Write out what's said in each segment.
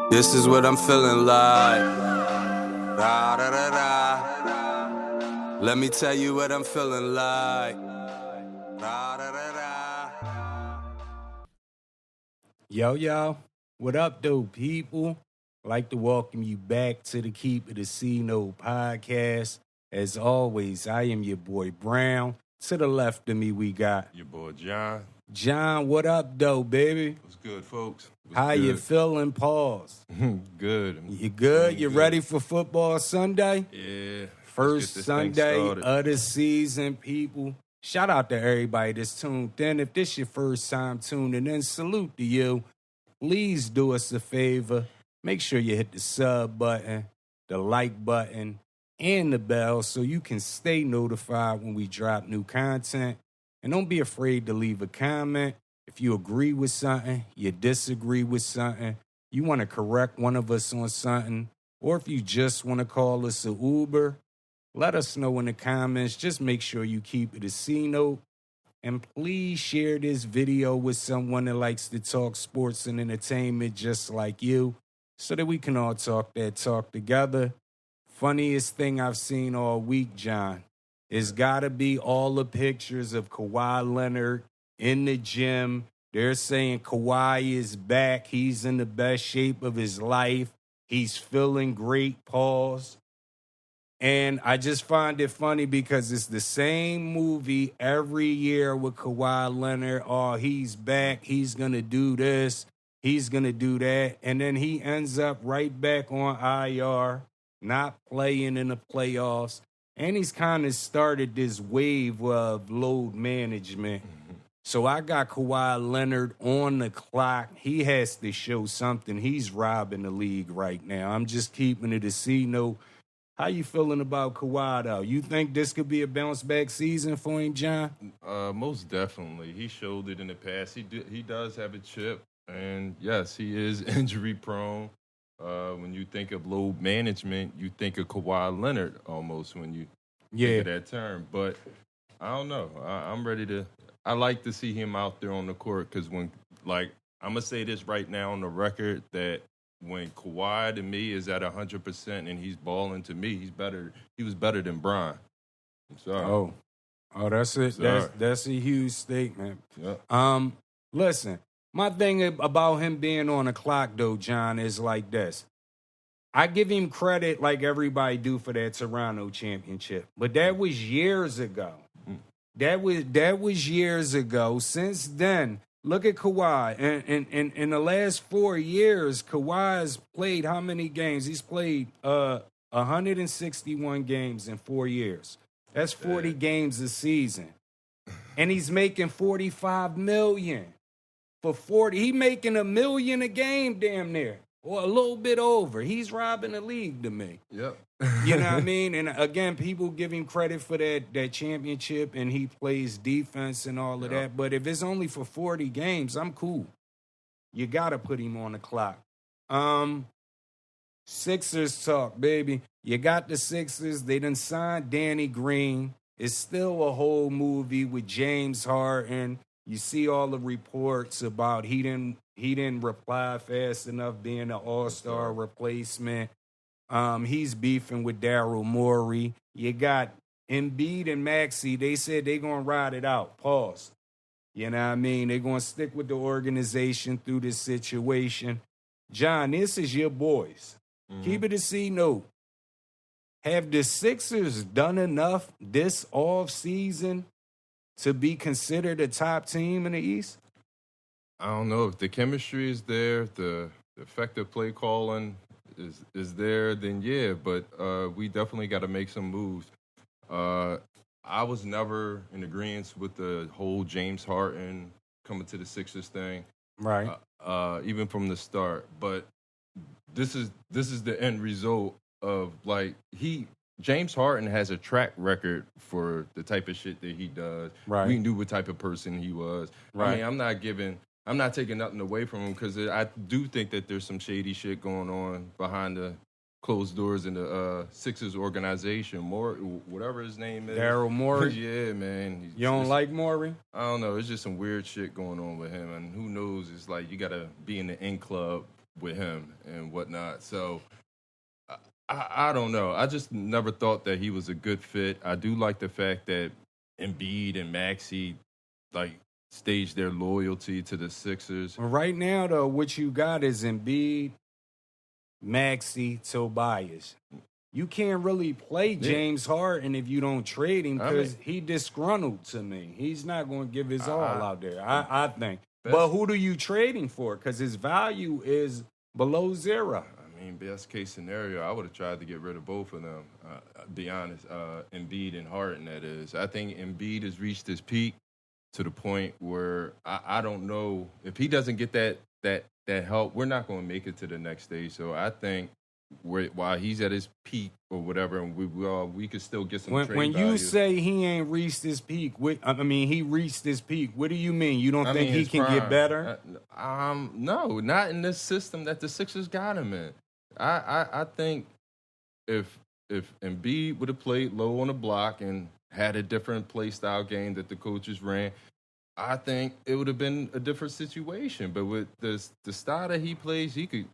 This is what I'm feeling like. Da, da, da, da. Let me tell you what I'm feeling like. Da, da, da, da. Yo, what up, though, people? I'd like to welcome you back to the Keep It a C-No podcast. As always, I am your boy Brown. To the left of me, we got Your boy John. John. What up, though, baby? What's good, folks? What's How good? you feeling? Pause. Good. You good? You good. ready for football Sunday? Yeah. First Sunday of the season, people. Shout out to everybody that's tuned in. If this your first time tuning in, salute to you. Please do us a favor. Make sure you hit the sub button, the like button, and the bell so you can stay notified when we drop new content. And don't be afraid to leave a comment. If you agree with something, you disagree with something, you want to correct one of us on something, or if you just want to call us an Uber, let us know in the comments. Just make sure you keep it a C-note. And please share this video with someone that likes to talk sports and entertainment just like you so that we can all talk that talk together. Funniest thing I've seen all week, John, is got to be all the pictures of Kawhi Leonard in the gym. They're saying Kawhi is back. He's in the best shape of his life. He's feeling great, pause. And I just find it funny because it's the same movie every year with Kawhi Leonard. Oh, he's back. He's going to do this. He's going to do that. And then he ends up right back on IR, not playing in the playoffs. And he's kind of started this wave of load management. So I got Kawhi Leonard on the clock. He has to show something. He's robbing the league right now. I'm just keeping it a C-note. How you feeling about Kawhi, though? You think this could be a bounce-back season for him, John? Most definitely. He showed it in the past. He does have a chip, and yes, he is injury-prone. When you think of load management, you think of Kawhi Leonard almost when you think of that term. But I don't know. I'm ready to – I like to see him out there on the court because when – like, I'm going to say this right now on the record that – when Kawhi to me is at 100% and he's balling to me, he's better. He was better than Bron. I'm sorry. Oh, that's it. That's a huge statement. Yeah. Listen, my thing about him being on the clock though, John, is like this. I give him credit like everybody do for that Toronto championship, but that was years ago. That was years ago. Since then. Look at Kawhi. And in the last 4 years, Kawhi's played how many games? He's played 161 games in 4 years. That's 40 games a season. And he's making $45 million for 40. He's making $1 million a game damn near. Or a little bit over. He's robbing the league to me. Yep. You know what I mean? And again, people give him credit for that championship, and he plays defense and all of that. But if it's only for 40 games, I'm cool. You got to put him on the clock. Sixers talk, baby. You got the Sixers. They done signed Danny Green. It's still a whole movie with James Harden. You see all the reports about he didn't reply fast enough being an all-star replacement. He's beefing with Daryl Morey. You got Embiid and Maxey. They said they're going to ride it out. Pause. You know what I mean? They're going to stick with the organization through this situation. John, this is your boys. Keep it a C-note. Have the Sixers done enough this offseason to be considered a top team in the East? I don't know if the chemistry is there, the effective play calling is there, then yeah, but we definitely got to make some moves. I was never in agreement with the whole James Harden coming to the Sixers thing, right? Even from the start. But this is the end result of James Harden has a track record for the type of shit that he does. Right. We knew what type of person he was. Right. I mean, I'm not taking nothing away from him because I do think that there's some shady shit going on behind the closed doors in the Sixers organization. Whatever his name is. Daryl Morey? Yeah, man. You don't like Morey? I don't know. It's just some weird shit going on with him. And who knows? It's like you got to be in the in club with him and whatnot. So I don't know. I just never thought that he was a good fit. I do like the fact that Embiid and Maxey like stage their loyalty to the Sixers. Right now, though, what you got is Embiid, Maxey, Tobias. You can't really play James Harden if you don't trade him because he disgruntled to me. He's not going to give his all out there, I think. But who do you trade him for? Because his value is below zero. I mean, best case scenario, I would have tried to get rid of both of them, be honest. Embiid and Harden, that is. I think Embiid has reached his peak to the point where I don't know. If he doesn't get that help, we're not going to make it to the next stage. So I think while he's at his peak or whatever, and we could still get some trade When value. you say he ain't reached his peak, he reached his peak. What do you mean? You don't think he can get better? No, not in this system that the Sixers got him in. I think if Embiid would have played low on the block and had a different play style game that the coaches ran, I think it would have been a different situation. But with the style that he plays, he could.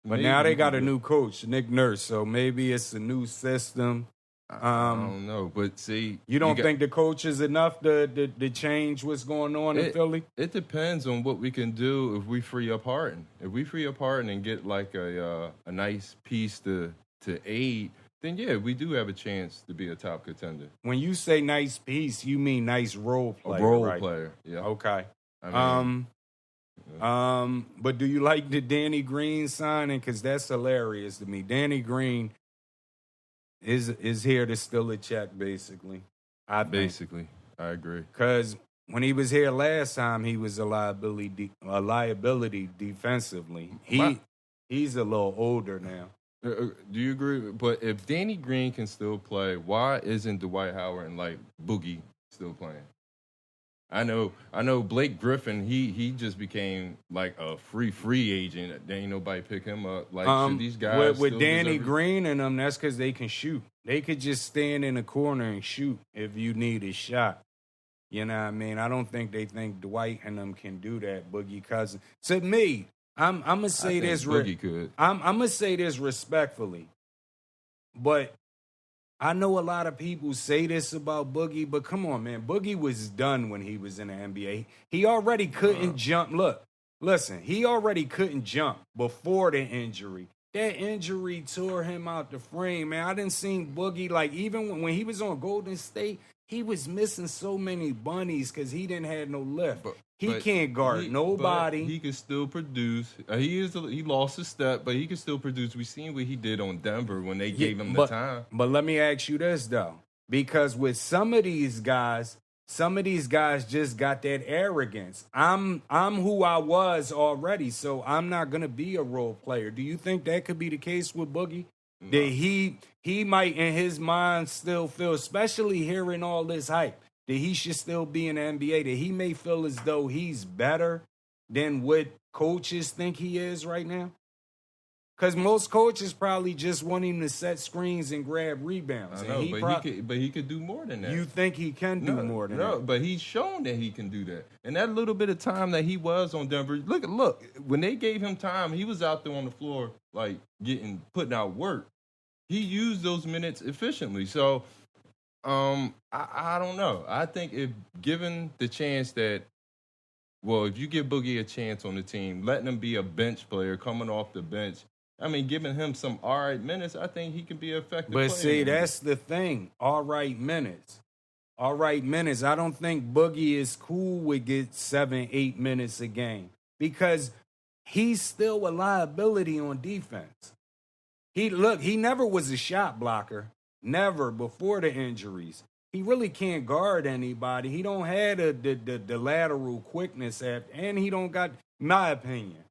But now they got a new coach, Nick Nurse, so maybe it's a new system. I don't know, but see, you don't think the coach is enough to change what's going on in Philly? It depends on what we can do if we free up Harden. If we free up Harden and get like a nice piece to aid, then yeah, we do have a chance to be a top contender. When you say nice piece, you mean nice role player, a role right? player, yeah. Okay. I mean, but do you like the Danny Green signing? Because that's hilarious to me. Danny Green is here to steal a check, basically. I agree. Because when he was here last time, he was a liability defensively. He's a little older now. Do you agree? But if Danny Green can still play, why isn't Dwight Howard and like Boogie still playing? I know Blake Griffin, he just became like a free agent. There ain't nobody pick him up. Like should these guys with Danny Green and them, that's because they can shoot. They could just stand in the corner and shoot if you need a shot. You know what I mean? I don't think they think Dwight and them can do that, Boogie Cousins. To me, I'm gonna say this. Boogie could. I'm gonna say this respectfully, but I know a lot of people say this about Boogie, but come on, man. Boogie was done when he was in the NBA. He already couldn't jump. Listen, he already couldn't jump before the injury. That injury tore him out the frame, man. I didn't see Boogie, like, even when he was on Golden State, he was missing so many bunnies because he didn't have no lift. He can't guard nobody. He can still produce. He lost his step, but he can still produce. We seen what he did on Denver when they gave him the time. But let me ask you this though, because with some of these guys just got that arrogance. I'm who I was already, so I'm not gonna be a role player. Do you think that could be the case with Boogie? No. That he might in his mind still feel, especially hearing all this hype, that he should still be in the NBA, that he may feel as though he's better than what coaches think he is right now? Because most coaches probably just want him to set screens and grab rebounds. I know, but he could do more than that. You think he can do more than that? No, but he's shown that he can do that. And that little bit of time that he was on Denver, look, when they gave him time, he was out there on the floor, like, putting out work. He used those minutes efficiently. So, I don't know. I think if given the chance that, well, if you give Boogie a chance on the team, letting him be a bench player coming off the bench, I mean, giving him some all right minutes, I think he can be an effective player. But see, that's the thing. All right minutes. All right minutes. I don't think Boogie is cool with get 7-8 minutes a game because he's still a liability on defense. He never was a shot blocker. Never before the injuries. He really can't guard anybody. He don't have the lateral quickness and he don't got, my opinion.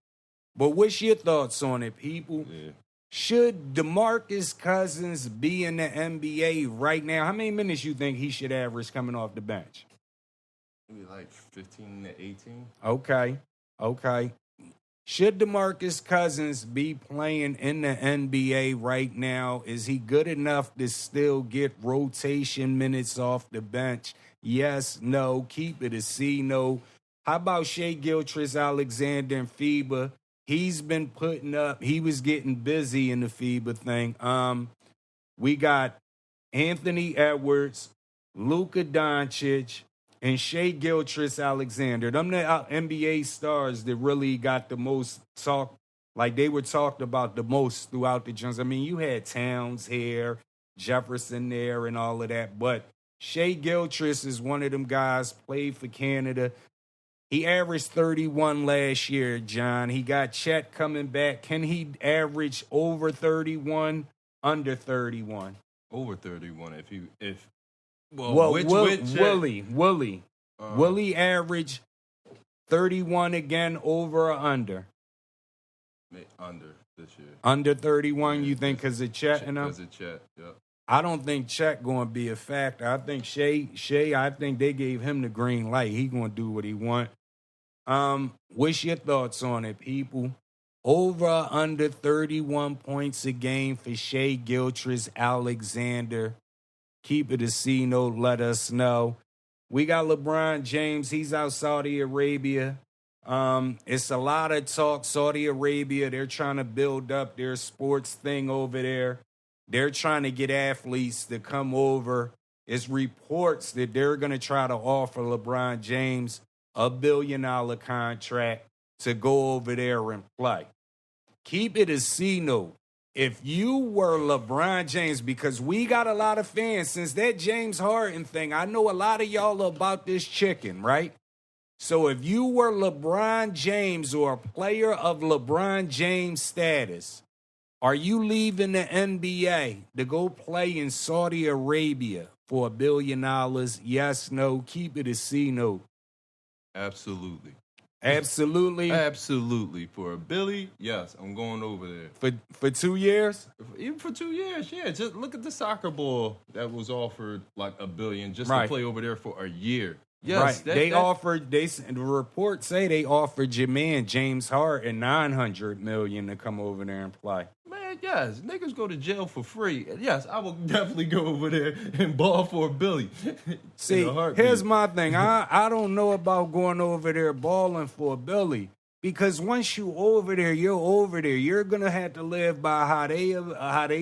But what's your thoughts on it, people? Yeah. Should Demarcus Cousins be in the NBA right now? How many minutes you think he should average coming off the bench? Maybe like 15 to 18. Okay. Should Demarcus Cousins be playing in the NBA right now? Is he good enough to still get rotation minutes off the bench? Yes, no. Keep it a C, no. How about Shai Gilgeous, Alexander, and FIBA? He's been putting up. He was getting busy in the FIBA thing. We got Anthony Edwards, Luka Doncic, and Shai Gilgeous-Alexander. Them the NBA stars that really got the most talk. Like, they were talked about the most throughout the Jones. I mean, you had Towns here, Jefferson there, and all of that. But Shai Gilgeous is one of them guys, played for Canada. He averaged 31 last year, John. He got Chet coming back. Can he average over 31, under 31? Over 31. Willie average 31 again, over or under? Under this year. Under 31, you think, because of Chet and them? Because of Chet, yep. I don't think Chet going to be a factor. I think Shai, I think they gave him the green light. He going to do what he want. What's your thoughts on it, people? Over or under 31 points a game for Shai Gilgeous-Alexander. Keep it a C note. Let us know. We got LeBron James. He's out Saudi Arabia. It's a lot of talk. Saudi Arabia, they're trying to build up their sports thing over there. They're trying to get athletes to come over. It's reports that they're going to try to offer LeBron James $1 billion contract to go over there and play. Keep it a C note. If you were LeBron James, because we got a lot of fans, since that James Harden thing, I know a lot of y'all about this chicken, right? So if you were LeBron James or a player of LeBron James status, are you leaving the NBA to go play in Saudi Arabia for $1 billion? Yes, no, keep it a C note. Absolutely. Absolutely? Absolutely. For $1 billion, yes, I'm going over there. For 2 years? Even for 2 years, yeah. Just look at the soccer ball that was offered like $1 billion just to play over there for a year. Yes, right. The reports say they offered your man James Harden $900 million to come over there and play. Man, yes, niggas go to jail for free. Yes, I will definitely go over there and ball for $1 billion. See, here's my thing. I don't know about going over there balling for $1 billion, because once you over there, you're over there. You're gonna have to live by how they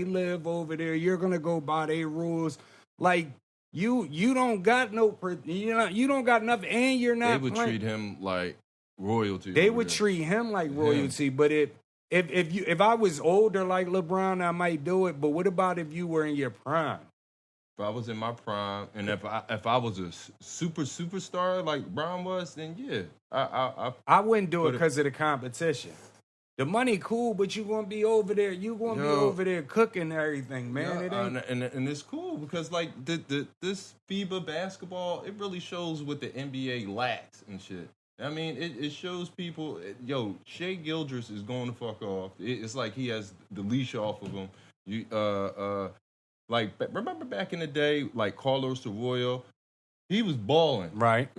live over there. You're gonna go by their rules, like. You don't got you don't got nothing, and you're not. They would treat him like royalty. They would treat him like royalty. Yeah. But if I was older like LeBron, I might do it. But what about if you were in your prime? If I was in my prime, and if I was a superstar like Bron was, then yeah, I wouldn't do it because of the competition. The money cool, but you gonna be over there. You gonna be over there cooking everything, man. It ain't. And it's cool because like this FIBA basketball, it really shows what the NBA lacks and shit. I mean, it shows people. Shai Gilgeous is going to fuck off. It's like he has the leash off of him. Like remember back in the day, like Carlos Arroyo. He was balling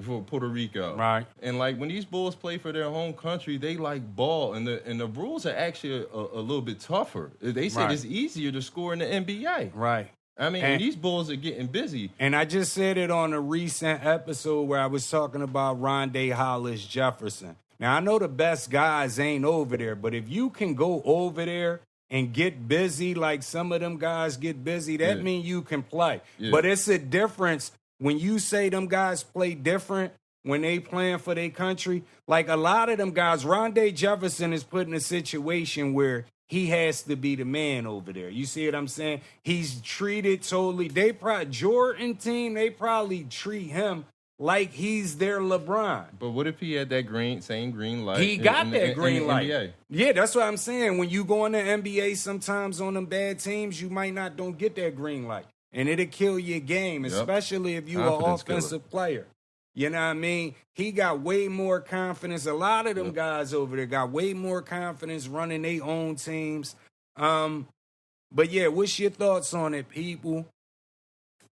for Puerto Rico. Right. And like when these Bulls play for their home country, they like ball. And the rules are actually a little bit tougher. They said it's easier to score in the NBA. Right. I mean, and these Bulls are getting busy. And I just said it on a recent episode where I was talking about Rondé Hollis Jefferson. Now, I know the best guys ain't over there, but if you can go over there and get busy like some of them guys get busy, that means you can play. Yeah. But it's a difference. When you say them guys play different when they playing for their country, like a lot of them guys, Rondé Jefferson is put in a situation where he has to be the man over there. You see what I'm saying? He's treated totally. Jordan team, they probably treat him like he's their LeBron. But what if he had that same green light? He got that green light. NBA? Yeah, that's what I'm saying. When you go in the NBA, sometimes on them bad teams, you might don't get that green light. And it'll kill your game, especially if you're an offensive player. You know what I mean? He got way more confidence. A lot of them guys over there got way more confidence running their own teams. But yeah, what's your thoughts on it, people?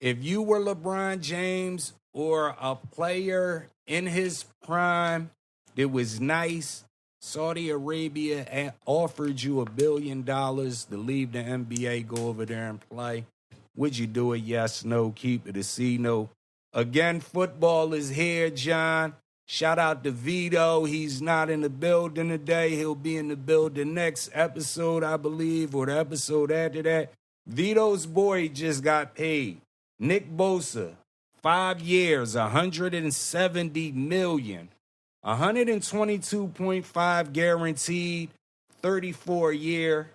If you were LeBron James or a player in his prime that was nice, Saudi Arabia offered you $1 billion to leave the NBA, go over there and play. Would you do it? Yes, no. Keep it a C, no. Again, football is here, John. Shout out to Vito. He's not in the building today. He'll be in the building next episode, I believe, or the episode after that. Vito's boy just got paid. Nick Bosa, 5 years, $170 million. 122.5 guaranteed, 34 year,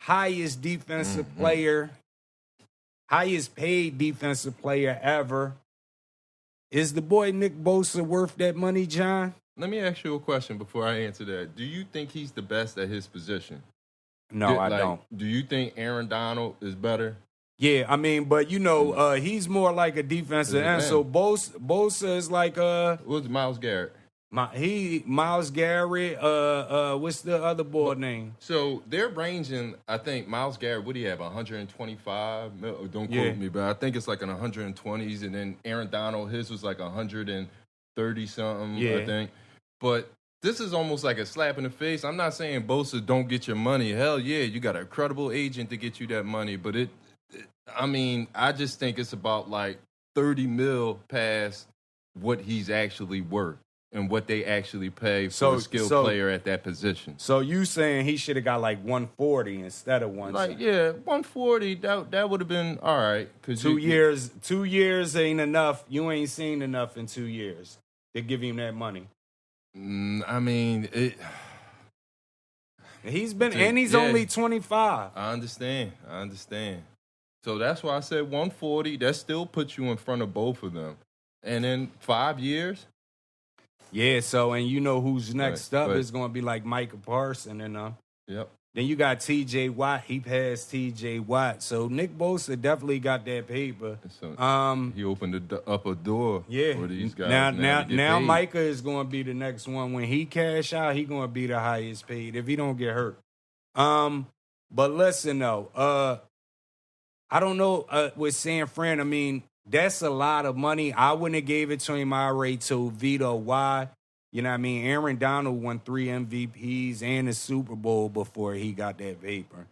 highest defensive player, highest paid defensive player ever. Is the boy Nick Bosa worth that money, John? Let me ask you a question before I answer that. Do you think he's the best at his position? No, I don't. Do you think Aaron Donald is better? Yeah, I mean, but he's more like a defensive end. So Bosa is like What's Myles Garrett? Myles Garrett. What's the other boy name? So they're ranging. I think Myles Garrett. What do you have? 125. Don't quote me, but I think it's like an 120s. And then Aaron Donald, his was like 130 something. Yeah. I think. But this is almost like a slap in the face. I'm not saying Bosa don't get your money. Hell yeah, you got a credible agent to get you that money. But I just think it's about like 30 mil past what he's actually worth and what they actually pay for a skilled player at that position. So you saying he should have got like 140 instead of 170? Like, yeah, 140, that would have been all right. 2 years ain't enough. You ain't seen enough in 2 years to give him that money. He's only 25. I understand. So that's why I said 140. That still puts you in front of both of them. And then 5 years? Yeah, so, and you know who's next up is going to be like Micah Parsons. Yep. Then you got T.J. Watt. He passed T.J. Watt. So Nick Bosa definitely got that paper. So he opened up a door for these guys. Now Micah is going to be the next one. When he cash out, he going to be the highest paid if he don't get hurt. But listen, though. I don't know with San Fran. I mean, that's a lot of money. I wouldn't have gave it to him. I already told Vito why. You know what I mean? Aaron Donald won 3 MVPs and a Super Bowl before he got that paper.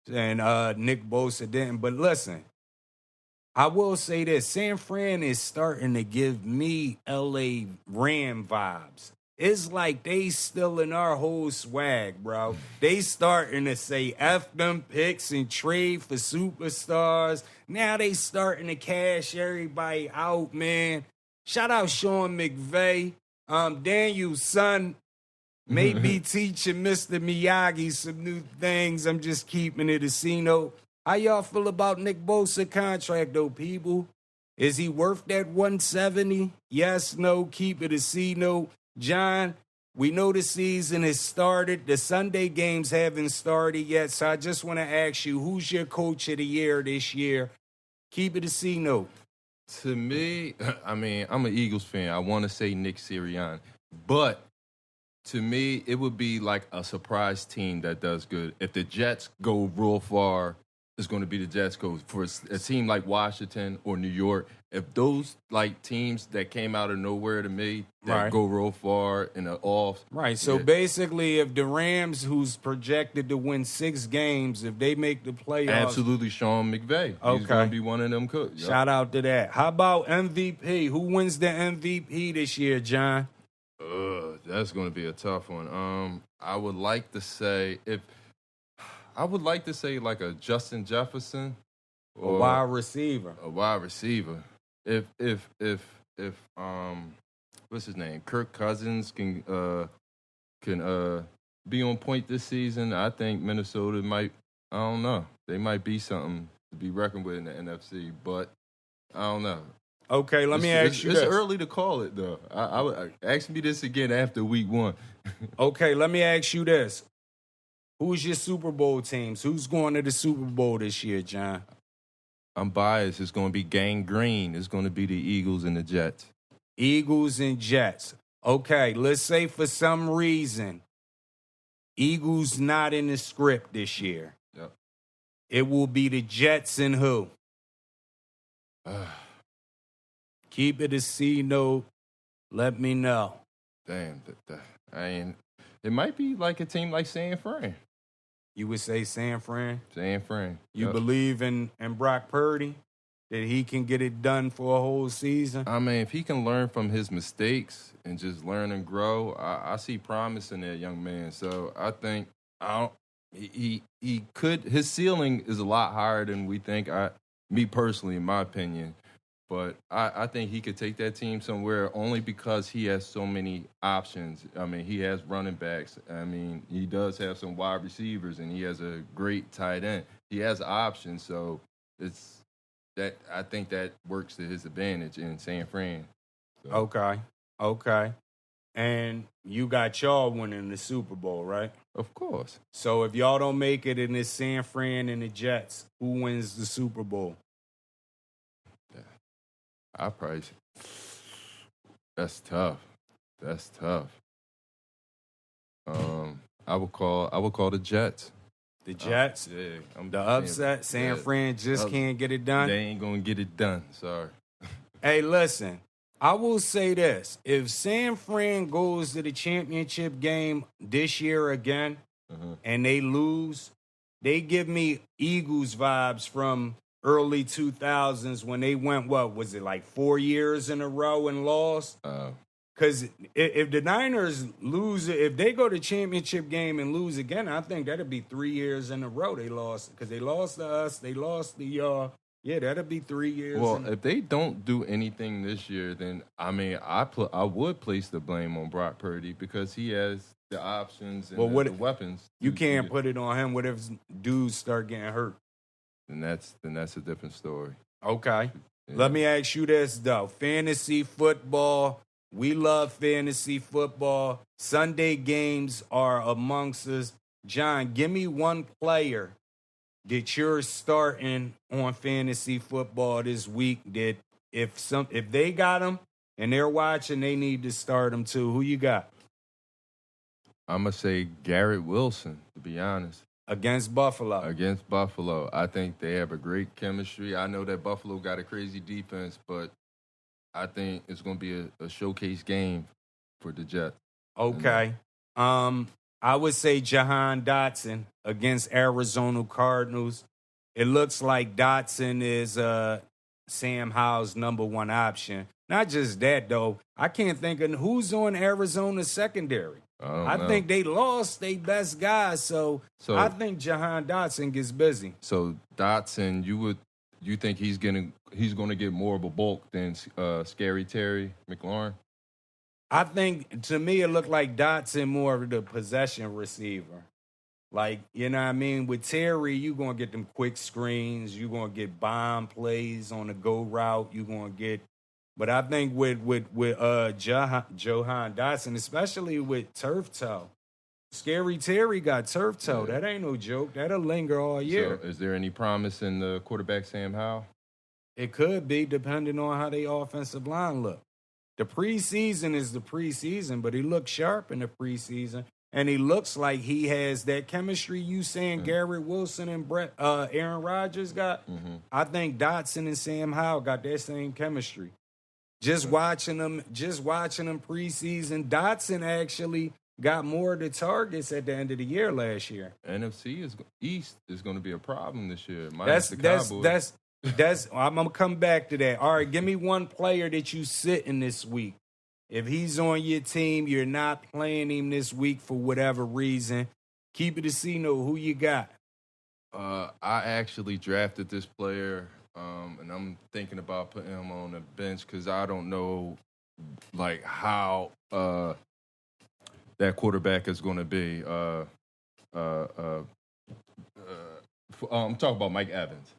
And Nick Bosa didn't. But listen, I will say this. San Fran is starting to give me L.A. Ram vibes. It's like they still in our whole swag, bro. They starting to say F them picks and trade for superstars. Now they starting to cash everybody out, man. Shout out Sean McVay. Daniel's son may be teaching Mr. Miyagi some new things. I'm just keeping it a C-note. How y'all feel about Nick Bosa contract, though, people? Is he worth that 170? Yes, no, keep it a C-note. John, we know the season has started. The Sunday games haven't started yet, so I just want to ask you, who's your coach of the year this year? Keep it a C-note. To me, I'm an Eagles fan. I want to say Nick Sirianni. But to me, it would be like a surprise team that does good. If the Jets go real far, it's going to be the Jets. Go for a team like Washington or New York. If those like teams that came out of nowhere to me that go real far in the offs. Right. So basically, if the Rams, who's projected to win 6 games, if they make the playoffs. Absolutely, Sean McVay. Okay. He's going to be one of them cooks. Yep. Shout out to that. How about MVP? Who wins the MVP this year, John? That's going to be a tough one. I would like to say like a Justin Jefferson or a wide receiver. A wide receiver. If what's his name? Kirk Cousins can be on point this season, I think Minnesota might, I don't know. They might be something to be reckoned with in the NFC, but I don't know. Okay, let me ask you this. It's early to call it, though. I would ask me this again after week 1. Okay, let me ask you this. Who's your Super Bowl teams? Who's going to the Super Bowl this year, John? I'm biased. It's going to be Gang Green. It's going to be the Eagles and the Jets. Eagles and Jets. Okay, let's say for some reason, Eagles not in the script this year. Yep. It will be the Jets and who? Keep it a C-note. Let me know. Damn. It might be like a team like San Fran. You would say San Fran? San Fran. You believe in Brock Purdy? that he can get it done for a whole season? I mean, if he can learn from his mistakes and just learn and grow, I see promise in that young man. So I think he could. His ceiling is a lot higher than we think. Me personally, in my opinion. But I think he could take that team somewhere only because he has so many options. I mean, he has running backs. I mean, he does have some wide receivers, and he has a great tight end. He has options, so I think that works to his advantage in San Fran. So. Okay. And you got y'all winning the Super Bowl, right? Of course. So if y'all don't make it in this San Fran and the Jets, who wins the Super Bowl? I probably. That's tough. I would call the Jets. The Jets? Yeah. The upset. San Fran just can't get it done? They ain't gonna get it done. Sorry. Hey, listen. I will say this. If San Fran goes to the championship game this year again and they lose, they give me Eagles vibes from early 2000s when they went, what was it, like 4 years in a row and lost? Because if the Niners lose, if they go to championship game and lose again, I think that'd be 3 years in a row they lost. Because they lost to us, they lost to y'all. Yeah, that'd be 3 years. Well, if they don't do anything this year, then, I mean, I would place the blame on Brock Purdy because he has the options and the weapons. You can't put it on him. What if dudes start getting hurt? Then that's a different story. Okay. Yeah. Let me ask you this, though. Fantasy football. We love fantasy football. Sunday games are amongst us. John, give me one player that you're starting on fantasy football this week that if they got them and they're watching, they need to start them too. Who you got? I'm going to say Garrett Wilson, to be honest. Against Buffalo. I think they have a great chemistry. I know that Buffalo got a crazy defense, but I think it's going to be a showcase game for the Jets. Okay. I would say Jahan Dotson against Arizona Cardinals. It looks like Dotson is Sam Howell's number one option. Not just that, though. I can't think of who's on Arizona's secondary. I think they lost their best guys, so I think Jahan Dotson gets busy. So Dotson, you think he's gonna get more of a bulk than Scary Terry McLaurin? I think, to me, it looked like Dotson more of the possession receiver. Like, you know what I mean? With Terry, you're going to get them quick screens. You're going to get bomb plays on the go route. You're going to get... But I think with Jahan Dotson, especially with turf toe, Scary Terry got turf toe. Yeah. That ain't no joke. That'll linger all year. So is there any promise in the quarterback Sam Howell? It could be, depending on how the offensive line look. The preseason is the preseason, but he looks sharp in the preseason, and he looks like he has that chemistry you saying Garrett Wilson and Aaron Rodgers got. Mm-hmm. I think Dotson and Sam Howell got that same chemistry. Just watching them preseason, Dotson actually got more of the targets at the end of the year last year. NFC East is going to be a problem this year. I'm going to come back to that. All right, give me one player that you sitting this week. If he's on your team, you're not playing him this week for whatever reason. Keep it a C-note. Who you got? I actually drafted this player, and I'm thinking about putting him on the bench because I don't know, like, how that quarterback is going to be. I'm talking about Mike Evans.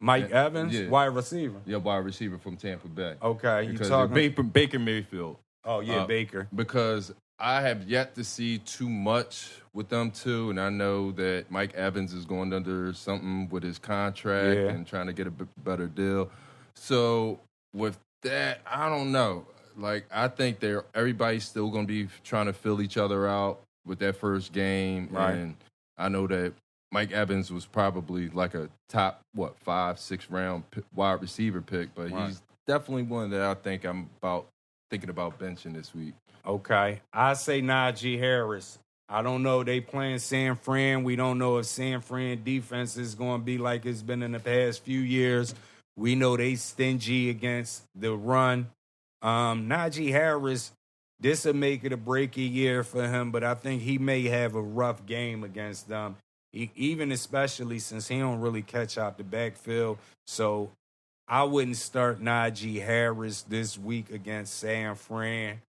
Mike Evans? Yeah. Wide receiver? Yeah, wide receiver from Tampa Bay. Okay. Because you talking Baker Mayfield. Oh, yeah, Baker. Because I have yet to see too much with them, too, and I know that Mike Evans is going under something with his contract and trying to get a better deal. So with that, I don't know. Like, I think everybody's still going to be trying to fill each other out with that first game. Right. And I know that Mike Evans was probably like a top, 5, 6 round wide receiver pick, but he's definitely one that I think I'm thinking about benching this week. Okay. I say Najee Harris. I don't know. They playing San Fran. We don't know if San Fran defense is going to be like it's been in the past few years. We know they stingy against the run. Najee Harris, this will make it a break a year for him, but I think he may have a rough game against them, even especially since he don't really catch out the backfield. So I wouldn't start Najee Harris this week against San Fran.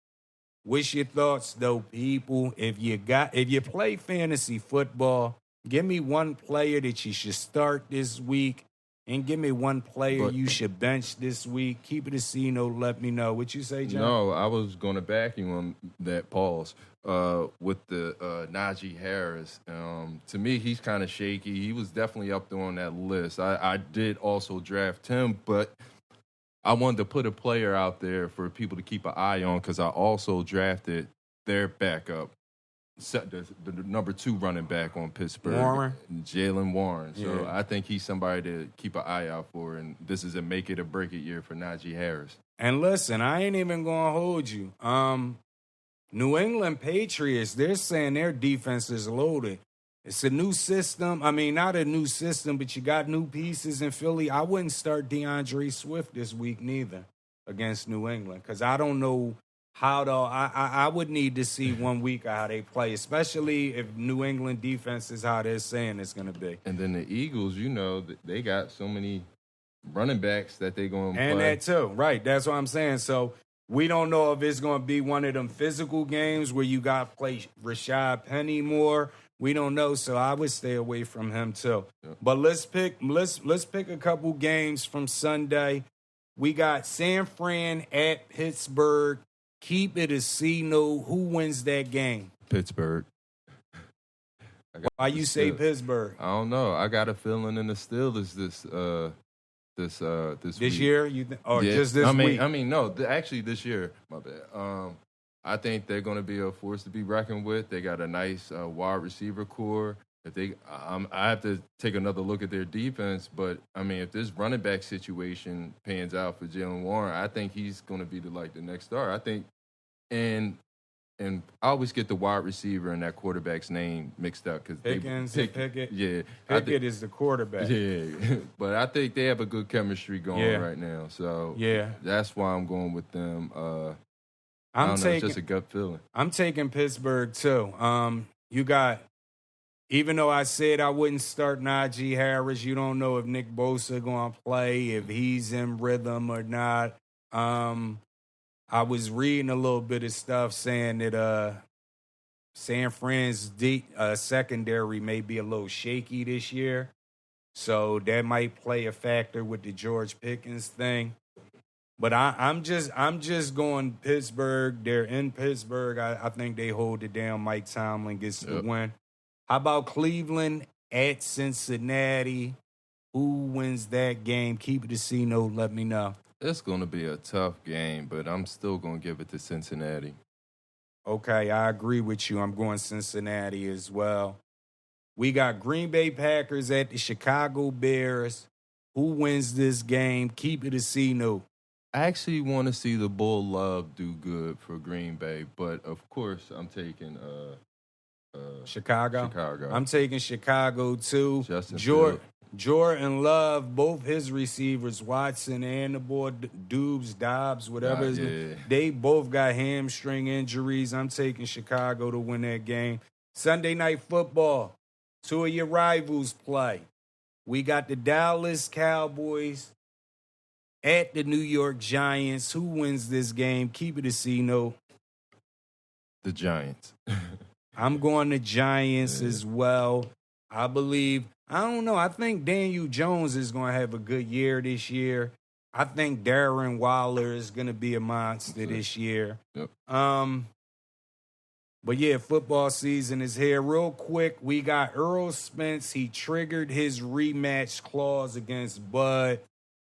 What's your thoughts, though, people? If you play fantasy football, give me one player that you should start this week, and give me one player you should bench this week. Keep it a C note. Let me know. What you say, John? No, I was going to back you on that pause with the Najee Harris. To me, he's kind of shaky. He was definitely up there on that list. I did also draft him, but I wanted to put a player out there for people to keep an eye on because I also drafted their backup, the number 2 running back on Pittsburgh, Jalen Warren. So yeah. I think he's somebody to keep an eye out for, and this is a make it or break it year for Najee Harris. And listen, I ain't even going to hold you. New England Patriots, they're saying their defense is loaded. It's a new system. I mean, not a new system, but you got new pieces in Philly. I wouldn't start DeAndre Swift this week neither against New England because I don't know how to. I would need to see 1 week of how they play, especially if New England defense is how they're saying it's going to be. And then the Eagles, they got so many running backs that they're going to play. And that too, right. That's what I'm saying. So we don't know if it's going to be one of them physical games where you got to play Rashad Penny more. We don't know, so I would stay away from him too. Yeah. But let's pick a couple games from Sunday. We got San Fran at Pittsburgh. Keep it a C note. Who wins that game? Pittsburgh. Why you say Pittsburgh? I don't know. I got a feeling in the Steelers this week. Year? Just this week? No. Actually, this year. My bad. I think they're going to be a force to be reckoned with. They got a nice wide receiver core. I have to take another look at their defense, but if this running back situation pans out for Jalen Warren, I think he's going to be the next star. I think, and I always get the wide receiver and that quarterback's name mixed up because Pickett. Yeah, Pickett is the quarterback. Yeah, but I think they have a good chemistry going right now. So yeah, that's why I'm going with them. It's just a gut feeling. I'm taking Pittsburgh, too. You got, even though I said I wouldn't start Najee Harris, you don't know if Nick Bosa going to play, if he's in rhythm or not. I was reading a little bit of stuff saying that San Fran's secondary may be a little shaky this year. So that might play a factor with the George Pickens thing. But I'm just going Pittsburgh. They're in Pittsburgh. I think they hold it down. Mike Tomlin gets the win. How about Cleveland at Cincinnati? Who wins that game? Keep it a C note. Let me know. It's going to be a tough game, but I'm still going to give it to Cincinnati. Okay, I agree with you. I'm going Cincinnati as well. We got Green Bay Packers at the Chicago Bears. Who wins this game? Keep it a C note. I actually want to see the Bull Love do good for Green Bay, but of course I'm taking Chicago. I'm taking Chicago too. Jordan Love, both his receivers, Watson and the boy Dobbs, whatever. They both got hamstring injuries. I'm taking Chicago to win that game. Sunday Night Football. 2 of your rivals play. We got the Dallas Cowboys at the New York Giants. Who wins this game? Keep it a C note. The Giants. I'm going to Giants as well. I don't know. I think Daniel Jones is going to have a good year this year. I think Darren Waller is going to be a monster this year. Yep. But yeah, football season is here. Real quick, we got Errol Spence. He triggered his rematch clause against Bud.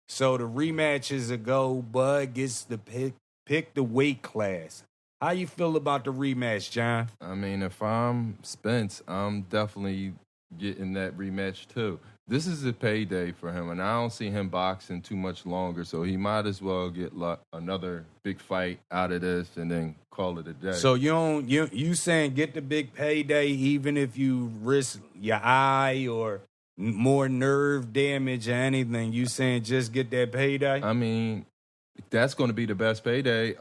So the rematch is a go. Bud gets to pick the weight class. How you feel about the rematch, John? If I'm Spence, I'm definitely getting that rematch too. This is a payday for him, and I don't see him boxing too much longer, so he might as well get another big fight out of this and then call it a day. So you saying get the big payday even if you risk your eye or more nerve damage or anything. You saying just get that payday? I mean, that's going to be the best payday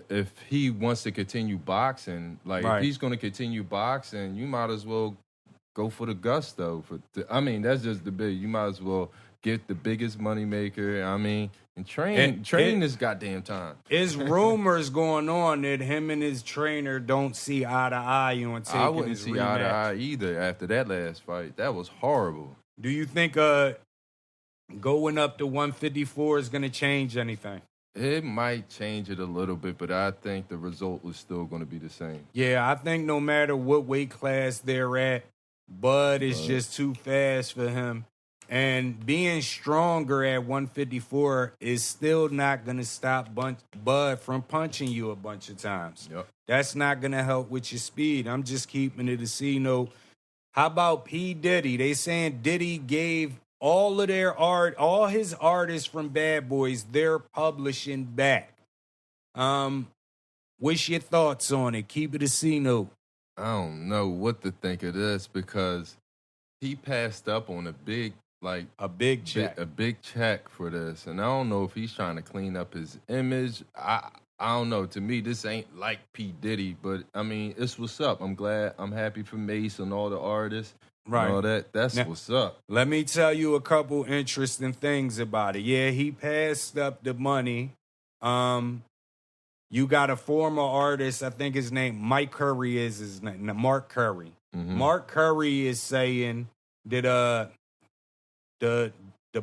if he wants to continue boxing. Like, Right. if he's going to continue boxing, you might as well go for the gusto. I mean, that's just the big. You might as well get the biggest moneymaker. I mean, and train this goddamn time. There's rumors going on that him and his trainer don't see eye to eye on taking I wouldn't his see rematch. eye to eye either after that last fight. That was horrible. Do you think going up to 154 is going to change anything? It might change it a little bit, but I think the result was still going to be the same. Yeah, I think no matter what weight class they're at, Bud is just too fast for him. And being stronger at 154 is still not going to stop Bud from punching you a bunch of times. Yep. That's not going to help with your speed. I'm just keeping it a C note. How about P. Diddy? They saying Diddy gave all of their art, all his artists from Bad Boys, their publishing back. What's your thoughts on it? Keep it a C note. I don't know what to think of this because he passed up on a big check. A big check for this. And I don't know if he's trying to clean up his image. I don't know. To me, this ain't like P. Diddy, but I mean, it's what's up. I'm happy for Mace and all the artists. Right. And all that. That's now, what's up. Let me tell you a couple interesting things about it. Yeah, he passed up the money. You got a former artist, I think his name, Mike Curry is his name, Mark Curry. Mm-hmm. Mark Curry is saying that the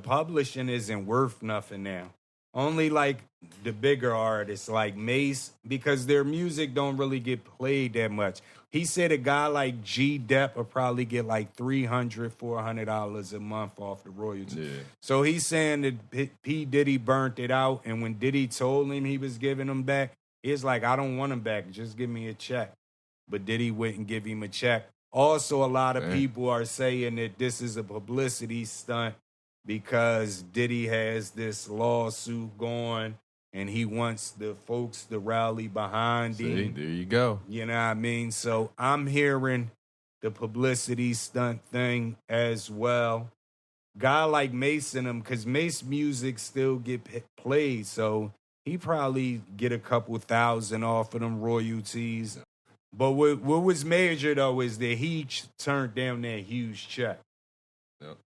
publishing isn't worth nothing now. Only like the bigger artists like Mace, because their music don't really get played that much. He said a guy like G Depp will probably get like $300, $400 a month off the royalties. Yeah. So he's saying that P. Diddy burnt it out, and when Diddy told him he was giving him back, he's like, I don't want him back. Just give me a check. But Diddy wouldn't give him a check. Also, a lot of people are saying that this is a publicity stunt because Diddy has this lawsuit going and he wants the folks to rally behind him. There you go. You know what I mean? So I'm hearing the publicity stunt thing as well. Guy like Mason, because Mace music still get played, so he probably get a couple thousand off of them royalties. But what was major, though, is that he turned down that huge check.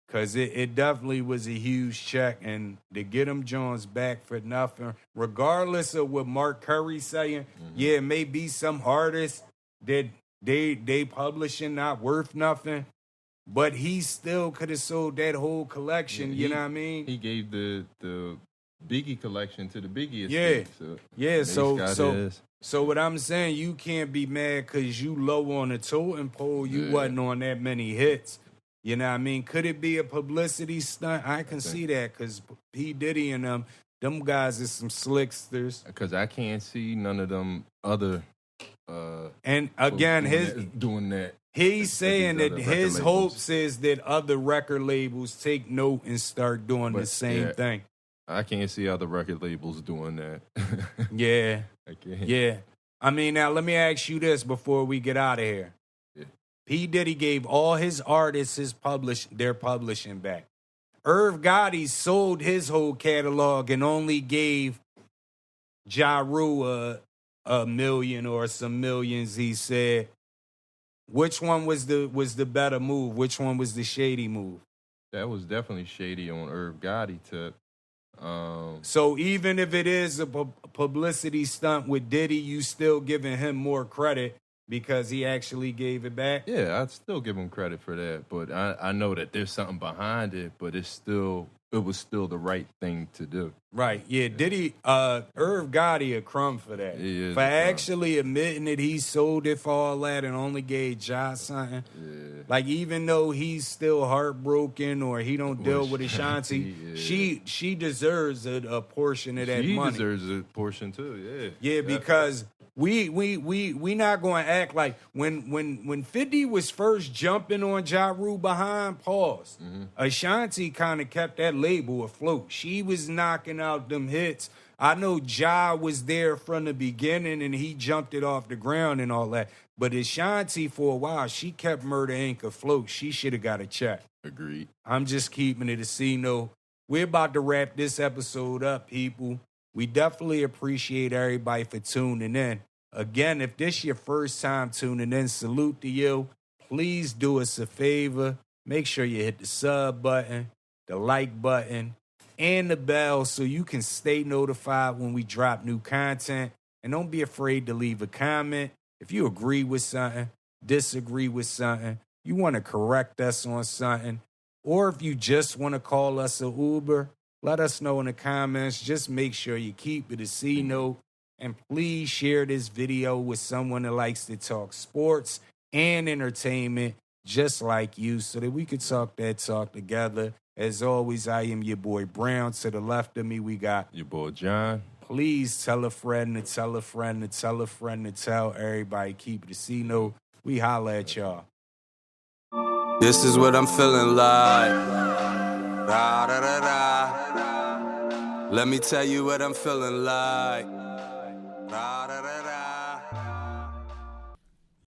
Because it definitely was a huge check. And to get them Jones back for nothing, regardless of what Mark Curry's saying, yeah, it may be some artists that they publishing not worth nothing, but he still could have sold that whole collection, you know what I mean? He gave the Biggie collection to the Biggie Yeah. estate. So what I'm saying, you can't be mad because you low on the totem pole. You wasn't on that many hits. You know what I mean? Could it be a publicity stunt? I can see that because P. Diddy and them guys is some slicksters. Because I can't see none of them other and again, doing that. He's saying that his hopes is that other record labels take note and start doing the same thing. I can't see other record labels doing that. Yeah. I can't. Yeah. I mean, now let me ask you this before we get out of here. Yeah. P. Diddy gave all his artists their publishing back. Irv Gotti sold his whole catalog and only gave Ja Rule a million or some millions, he said. Which one was the better move? Which one was the shady move? That was definitely shady on Irv Gotti tip. So even if it is a publicity stunt with Diddy, you still giving him more credit because he actually gave it back? Yeah, I'd still give him credit for that. But I know that there's something behind it, but it was still the right thing to do. Right, yeah. Diddy, Irv Gotti a crumb for that. For actually admitting that he sold it for all that and only gave Ja something. Yeah. Like, even though he's still heartbroken or he don't deal with Ashanti, she deserves a portion of that money. She deserves a portion too, yeah. Yeah, because we not going to act like when 50 was first jumping on Ja Rule behind, pause. Ashanti kind of kept that label afloat. She was knocking out them hits. I know Ja was there from the beginning and he jumped it off the ground and all that. But Ashanti, for a while, she kept Murder Inc. afloat. She should have got a check. Agreed. I'm just keeping it a C note. We're about to wrap this episode up, people. We definitely appreciate everybody for tuning in. Again, if this your first time tuning in, salute to you. Please do us a favor. Make sure you hit the sub button, the like button, and the bell so you can stay notified when we drop new content. And don't be afraid to leave a comment. If you agree with something, disagree with something, you want to correct us on something, or if you just want to call us an Uber, let us know in the comments. Just make sure you keep it a C note. And please share this video with someone that likes to talk sports and entertainment just like you so that we could talk that talk together. As always, I am your boy Brown. To the left of me, we got your boy John. Please tell a friend to tell a friend to tell a friend to tell everybody. Keep it a C note. We holla at y'all. This is what I'm feeling like. Da, da, da, da. Let me tell you what I'm feeling like. Da, da, da, da.